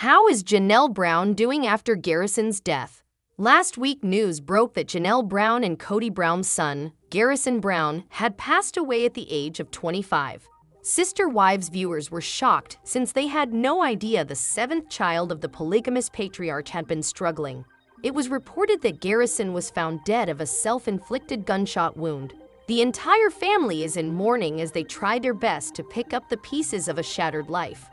How is Janelle Brown doing after Garrison's death? Last week, news broke that Janelle Brown and KODY Brown's son, Garrison Brown, had passed away at the age of 25. Sister Wives viewers were shocked since they had no idea the seventh child of the polygamous patriarch had been struggling. It was reported that Garrison was found dead of a self-inflicted gunshot wound. The entire family is in mourning as they try their best to pick up the pieces of a shattered life.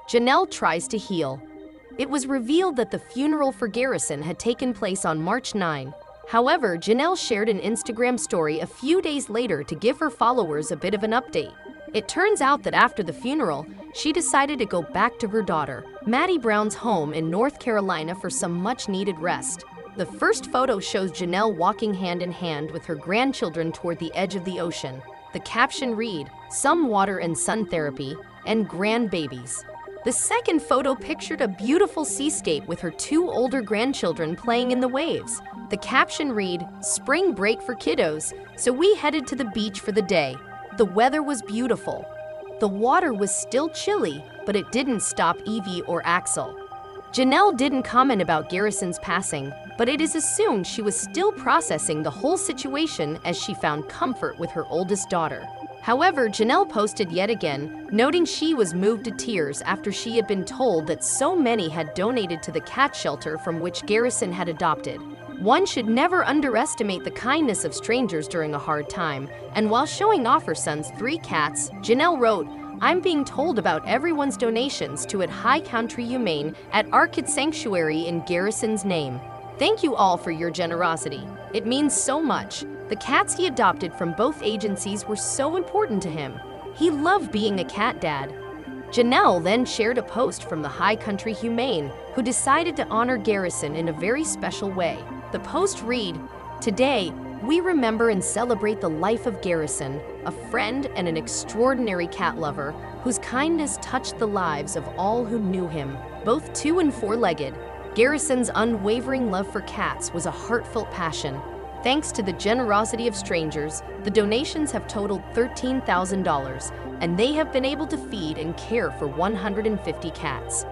Janelle tries to heal. It was revealed that the funeral for Garrison had taken place on March 9. However, Janelle shared an Instagram story a few days later to give her followers a bit of an update. It turns out that after the funeral, she decided to go back to her daughter, Maddie Brown's home in North Carolina for some much-needed rest. The first photo shows Janelle walking hand in hand with her grandchildren toward the edge of the ocean. The caption read, "Some water and sun therapy, and grandbabies." The second photo pictured a beautiful seascape with her two older grandchildren playing in the waves. The caption read, "Spring break for kiddos, so we headed to the beach for the day. The weather was beautiful. The water was still chilly, but it didn't stop Evie or Axel." Janelle didn't comment about Garrison's passing, but it is assumed she was still processing the whole situation as she found comfort with her oldest daughter. However, Janelle posted yet again, noting she was moved to tears after she had been told that so many had donated to the cat shelter from which Garrison had adopted. One should never underestimate the kindness of strangers during a hard time, and while showing off her son's 3 cats, Janelle wrote, "I'm being told about everyone's donations to at High Country Humane at Arcade Sanctuary in Garrison's name. Thank you all for your generosity. It means so much. The cats he adopted from both agencies were so important to him. He loved being a cat dad." Janelle then shared a post from the High Country Humane, who decided to honor Garrison in a very special way. The post read, "Today, we remember and celebrate the life of Garrison, a friend and an extraordinary cat lover whose kindness touched the lives of all who knew him, both 2- and 4-legged. Garrison's unwavering love for cats was a heartfelt passion. Thanks to the generosity of strangers, the donations have totaled $13,000, and they have been able to feed and care for 150 cats."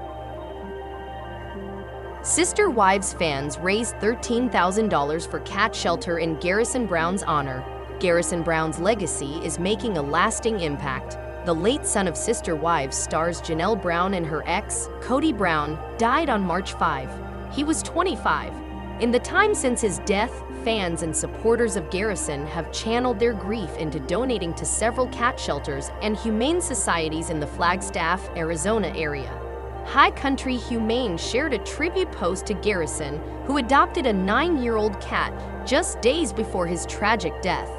Sister Wives fans raised $13,000 for cat shelter in Garrison Brown's honor. Garrison Brown's legacy is making a lasting impact. The late son of Sister Wives stars Janelle Brown and her ex, KODY Brown, died on March 5. He was 25. In the time since his death, fans and supporters of Garrison have channeled their grief into donating to several cat shelters and humane societies in the Flagstaff, Arizona area. High Country Humane shared a tribute post to Garrison, who adopted a 9-year-old cat just days before his tragic death.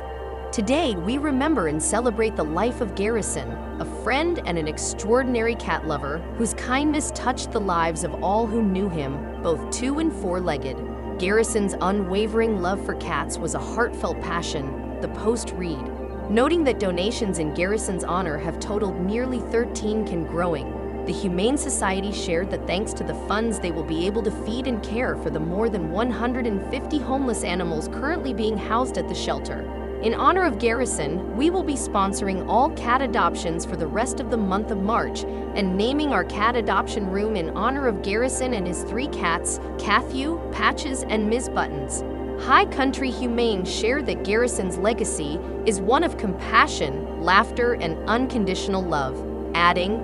"Today, we remember and celebrate the life of Garrison, a friend and an extraordinary cat lover whose kindness touched the lives of all who knew him, both 2- and 4-legged. Garrison's unwavering love for cats was a heartfelt passion," the post read, noting that donations in Garrison's honor have totaled nearly 13 and growing. The Humane Society shared that thanks to the funds they will be able to feed and care for the more than 150 homeless animals currently being housed at the shelter. "In honor of Garrison, we will be sponsoring all cat adoptions for the rest of the month of March and naming our cat adoption room in honor of Garrison and his 3 cats, Cathew, Patches, and Ms. Buttons." High Country Humane shared that Garrison's legacy is one of compassion, laughter, and unconditional love, adding,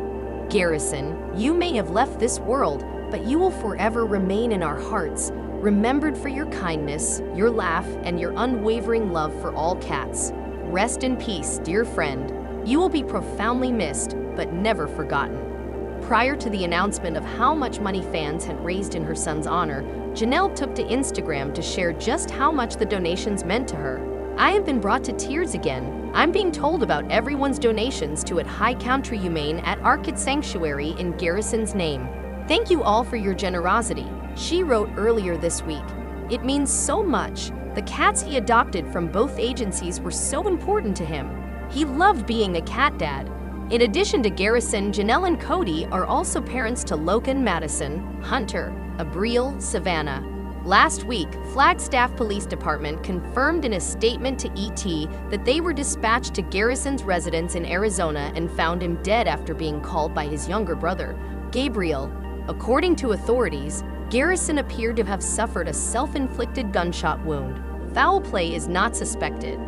"Garrison, you may have left this world, but you will forever remain in our hearts, remembered for your kindness, your laugh, and your unwavering love for all cats. Rest in peace, dear friend. You will be profoundly missed, but never forgotten." Prior to the announcement of how much money fans had raised in her son's honor, Janelle took to Instagram to share just how much the donations meant to her. "I have been brought to tears again. I'm being told about everyone's donations to at High Country Humane at Arcade Sanctuary in Garrison's name. Thank you all for your generosity," she wrote earlier this week. "It means so much. The cats he adopted from both agencies were so important to him. He loved being a cat dad." In addition to Garrison, Janelle and KODY are also parents to Logan, Madison, Hunter, Abriel, Savannah. Last week, Flagstaff Police Department confirmed in a statement to ET that they were dispatched to Garrison's residence in Arizona and found him dead after being called by his younger brother, Gabriel. According to authorities, Garrison appeared to have suffered a self-inflicted gunshot wound. Foul play is not suspected.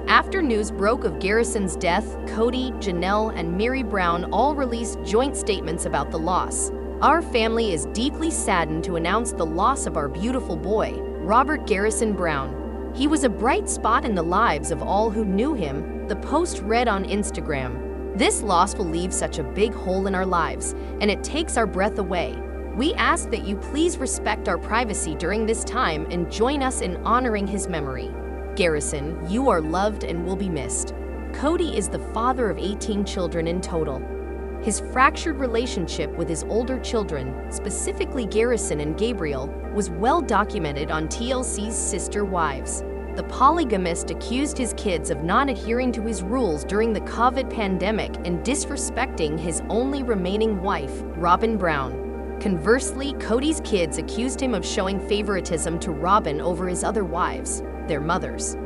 After news broke of Garrison's death, KODY, Janelle, and MUR Brown all released joint statements about the loss. Our family is deeply saddened to announce the loss of our beautiful boy, Robert Garrison Brown. He was a bright spot in the lives of all who knew him, the post read on Instagram. This loss will leave such a big hole in our lives, and it takes our breath away. We ask that you please respect our privacy during this time and join us in honoring his memory. Garrison, you are loved and will be missed. KODY is the father of 18 children in total. His fractured relationship with his older children, specifically Garrison and Gabriel, was well documented on TLC's Sister Wives. The polygamist accused his kids of not adhering to his rules during the COVID pandemic and disrespecting his only remaining wife, Robyn Brown. Conversely, KODY's kids accused him of showing favoritism to Robyn over his other wives, their mothers.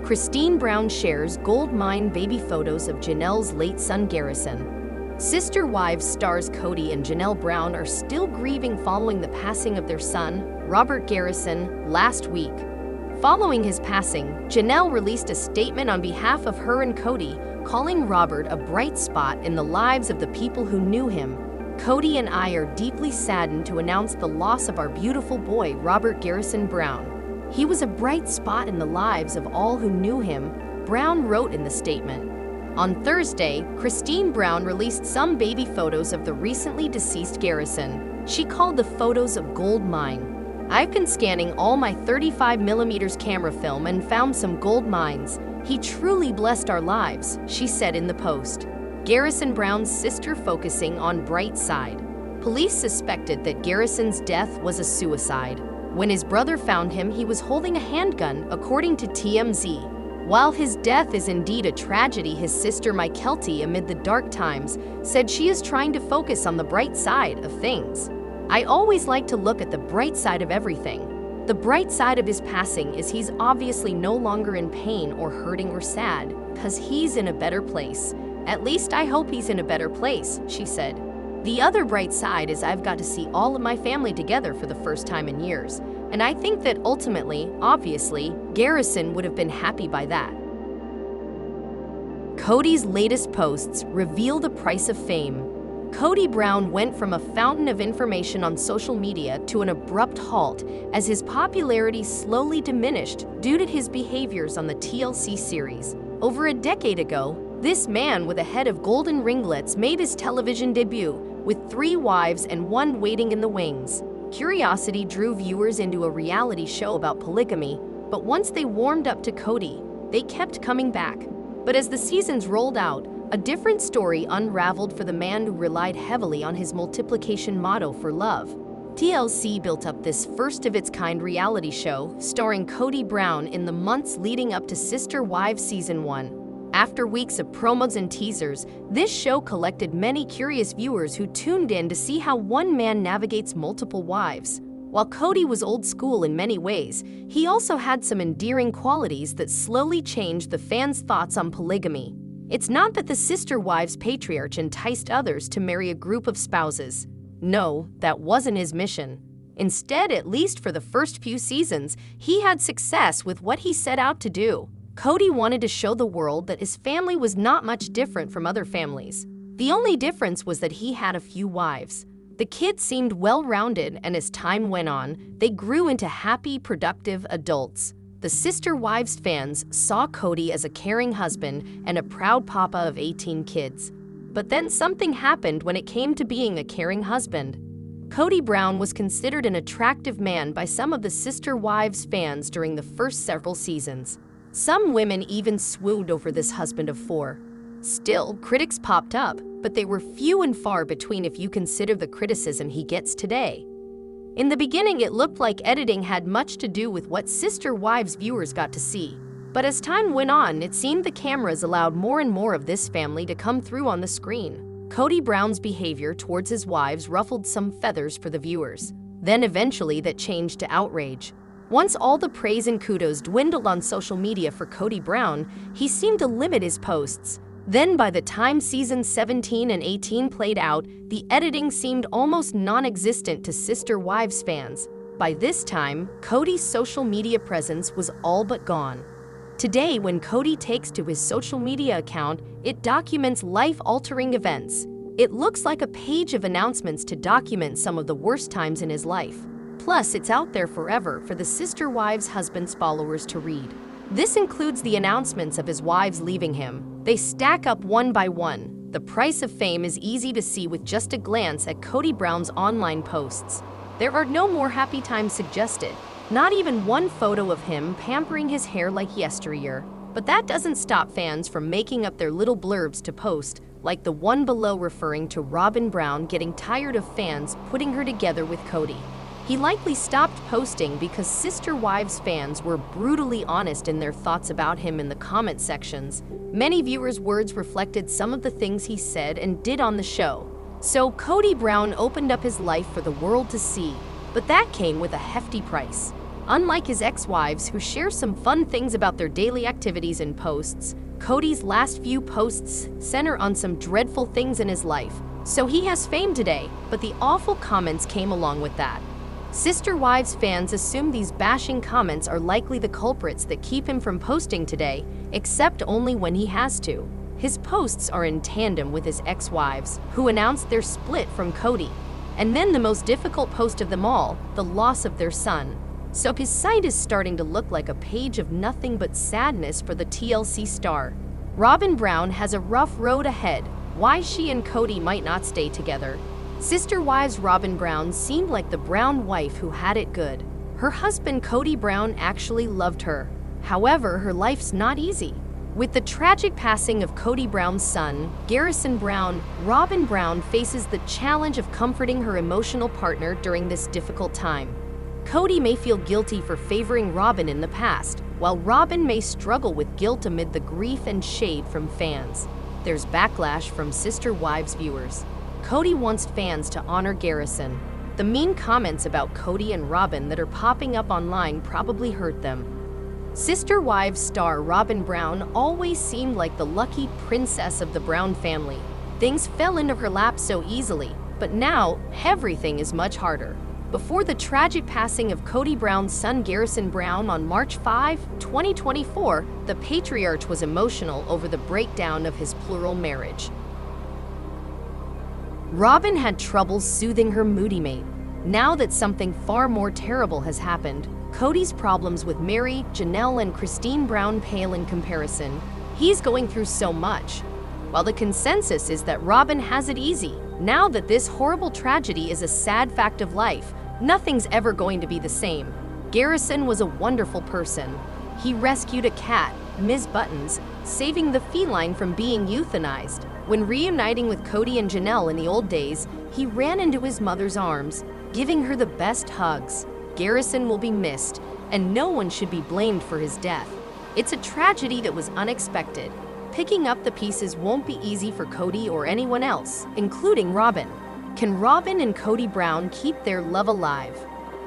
Christine Brown shares gold mine baby photos of Janelle's late son Garrison. Sister Wives stars KODY and Janelle Brown are still grieving following the passing of their son, Robert Garrison, last week. Following his passing, Janelle released a statement on behalf of her and KODY, calling Robert a bright spot in the lives of the people who knew him. KODY and I are deeply saddened to announce the loss of our beautiful boy, Robert Garrison Brown. He was a bright spot in the lives of all who knew him, Brown wrote in the statement. On Thursday, Christine Brown released some baby photos of the recently deceased Garrison. She called the photos a gold mine. I've been scanning all my 35mm camera film and found some gold mines. He truly blessed our lives, she said in the post. Garrison Brown's sister focusing on bright side. Police suspected that Garrison's death was a suicide. When his brother found him, he was holding a handgun, according to TMZ. While his death is indeed a tragedy, his sister Mykelti, amid the dark times, said she is trying to focus on the bright side of things. I always like to look at the bright side of everything. The bright side of his passing is he's obviously no longer in pain or hurting or sad, because he's in a better place. At least I hope he's in a better place, she said. The other bright side is I've got to see all of my family together for the first time in years. And I think that ultimately, obviously, Garrison would have been happy by that. KODY's latest posts reveal the price of fame. KODY Brown went from a fountain of information on social media to an abrupt halt as his popularity slowly diminished due to his behaviors on the TLC series. Over a decade ago, this man with a head of golden ringlets made his television debut, with 3 wives and 1 waiting in the wings. Curiosity drew viewers into a reality show about polygamy, but once they warmed up to KODY, they kept coming back. But as the seasons rolled out, a different story unraveled for the man who relied heavily on his multiplication motto for love. TLC built up this first-of-its-kind reality show, starring KODY Brown in the months leading up to Sister Wives Season 1. After weeks of promos and teasers, this show collected many curious viewers who tuned in to see how one man navigates multiple wives. While KODY was old school in many ways, he also had some endearing qualities that slowly changed the fans' thoughts on polygamy. It's not that the Sister Wives patriarch enticed others to marry a group of spouses. No, that wasn't his mission. Instead, at least for the first few seasons, he had success with what he set out to do. KODY wanted to show the world that his family was not much different from other families. The only difference was that he had a few wives. The kids seemed well-rounded, and as time went on, they grew into happy, productive adults. The Sister Wives fans saw KODY as a caring husband and a proud papa of 18 kids. But then something happened when it came to being a caring husband. KODY Brown was considered an attractive man by some of the Sister Wives fans during the first several seasons. Some women even swooned over this husband of 4. Still, critics popped up, but they were few and far between if you consider the criticism he gets today. In the beginning, it looked like editing had much to do with what Sister Wives viewers got to see. But as time went on, it seemed the cameras allowed more and more of this family to come through on the screen. KODY Brown's behavior towards his wives ruffled some feathers for the viewers. Then eventually that changed to outrage. Once all the praise and kudos dwindled on social media for KODY Brown, he seemed to limit his posts. Then by the time seasons 17 and 18 played out, the editing seemed almost non-existent to Sister Wives fans. By this time, KODY's social media presence was all but gone. Today, when KODY takes to his social media account, it documents life-altering events. It looks like a page of announcements to document some of the worst times in his life. Plus, it's out there forever for the Sister Wives' husband's followers to read. This includes the announcements of his wives leaving him. They stack up one by one. The price of fame is easy to see with just a glance at KODY Brown's online posts. There are no more happy times suggested. Not even one photo of him pampering his hair like yesteryear. But that doesn't stop fans from making up their little blurbs to post, like the one below referring to Robyn Brown getting tired of fans putting her together with KODY. He likely stopped posting because Sister Wives fans were brutally honest in their thoughts about him in the comment sections. Many viewers' words reflected some of the things he said and did on the show. So KODY Brown opened up his life for the world to see, but that came with a hefty price. Unlike his ex-wives, who share some fun things about their daily activities in posts, KODY's last few posts center on some dreadful things in his life. So he has fame today, but the awful comments came along with that. Sister Wives fans assume these bashing comments are likely the culprits that keep him from posting today, except only when he has to. His posts are in tandem with his ex-wives, who announced their split from KODY. And then the most difficult post of them all, the loss of their son. So his site is starting to look like a page of nothing but sadness for the TLC star. Robyn Brown has a rough road ahead, why she and KODY might not stay together. Sister Wives Robyn Brown seemed like the Brown wife who had it good. Her husband KODY Brown actually loved her. However, her life's not easy. With the tragic passing of KODY Brown's son, Garrison Brown, Robyn Brown faces the challenge of comforting her emotional partner during this difficult time. KODY may feel guilty for favoring Robyn in the past, while Robyn may struggle with guilt amid the grief and shade from fans. There's backlash from Sister Wives viewers. KODY wants fans to honor Garrison. The mean comments about KODY and Robyn that are popping up online probably hurt them. Sister Wives star Robyn Brown always seemed like the lucky princess of the Brown family. Things fell into her lap so easily, but now everything is much harder. Before the tragic passing of KODY Brown's son Garrison Brown on March 5, 2024, the patriarch was emotional over the breakdown of his plural marriage. Robyn had trouble soothing her moody mate. Now that something far more terrible has happened, KODY's problems with Mary, Janelle, and Christine Brown pale in comparison. He's going through so much. While the consensus is that Robyn has it easy, now that this horrible tragedy is a sad fact of life, nothing's ever going to be the same. Garrison was a wonderful person. He rescued a cat, Ms. Buttons, saving the feline from being euthanized. When reuniting with KODY and Janelle in the old days, he ran into his mother's arms, giving her the best hugs. Garrison will be missed, and no one should be blamed for his death. It's a tragedy that was unexpected. Picking up the pieces won't be easy for KODY or anyone else, including Robyn. Can Robyn and KODY Brown keep their love alive?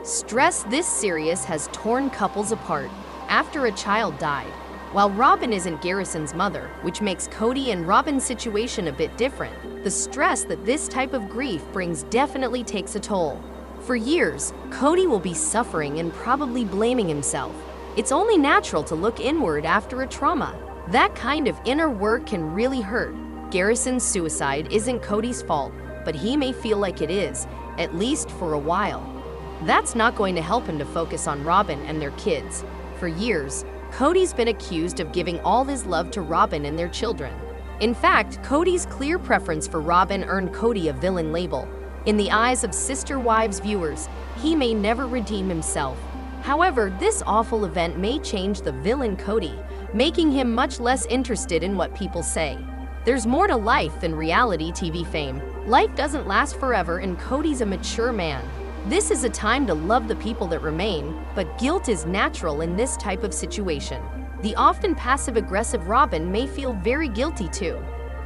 Stress this serious has torn couples apart after a child died. While Robyn isn't Garrison's mother, which makes KODY and Robyn's situation a bit different, the stress that this type of grief brings definitely takes a toll. For years, KODY will be suffering and probably blaming himself. It's only natural to look inward after a trauma. That kind of inner work can really hurt. Garrison's suicide isn't KODY's fault, but he may feel like it is, at least for a while. That's not going to help him to focus on Robyn and their kids. For years, KODY's been accused of giving all his love to Robyn and their children. In fact, KODY's clear preference for Robyn earned KODY a villain label. In the eyes of Sister Wives viewers, he may never redeem himself. However, this awful event may change the villain KODY, making him much less interested in what people say. There's more to life than reality TV fame. Life doesn't last forever, and KODY's a mature man. This is a time to love the people that remain, but guilt is natural in this type of situation. The often passive-aggressive Robyn may feel very guilty too.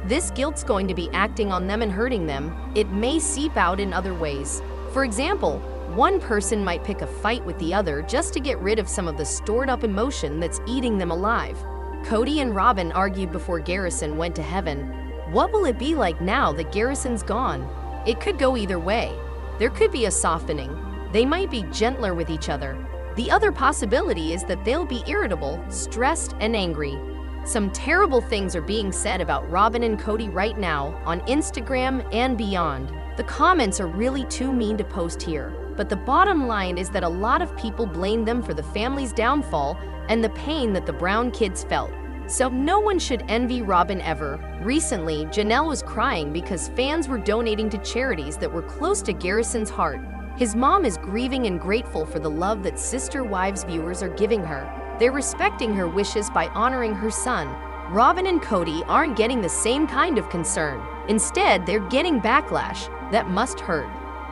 This guilt's going to be acting on them and hurting them. It may seep out in other ways. For example, one person might pick a fight with the other just to get rid of some of the stored-up emotion that's eating them alive. KODY and Robyn argued before Garrison went to heaven. What will it be like now that Garrison's gone? It could go either way. There could be a softening. They might be gentler with each other. The other possibility is that they'll be irritable, stressed, and angry. Some terrible things are being said about Robyn and KODY right now on Instagram and beyond. The comments are really too mean to post here, but the bottom line is that a lot of people blame them for the family's downfall and the pain that the Brown kids felt. So no one should envy Robyn ever. Recently, Janelle was crying because fans were donating to charities that were close to Garrison's heart. His mom is grieving and grateful for the love that Sister Wives viewers are giving her. They're respecting her wishes by honoring her son. Robyn and KODY aren't getting the same kind of concern. Instead, they're getting backlash. That must hurt.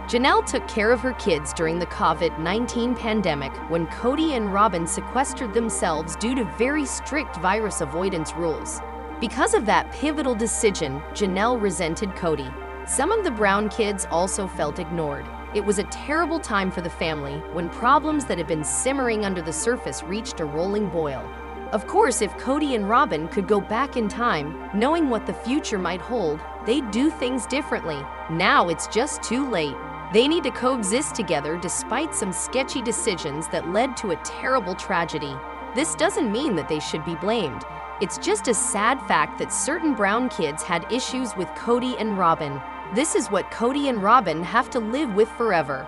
Janelle took care of her kids during the COVID-19 pandemic when KODY and Robyn sequestered themselves due to very strict virus avoidance rules. Because of that pivotal decision, Janelle resented KODY. Some of the Brown kids also felt ignored. It was a terrible time for the family when problems that had been simmering under the surface reached a rolling boil. Of course, if KODY and Robyn could go back in time, knowing what the future might hold, they'd do things differently. Now it's just too late. They need to coexist together despite some sketchy decisions that led to a terrible tragedy. This doesn't mean that they should be blamed. It's just a sad fact that certain Brown kids had issues with KODY and Robyn. This is what KODY and Robyn have to live with forever.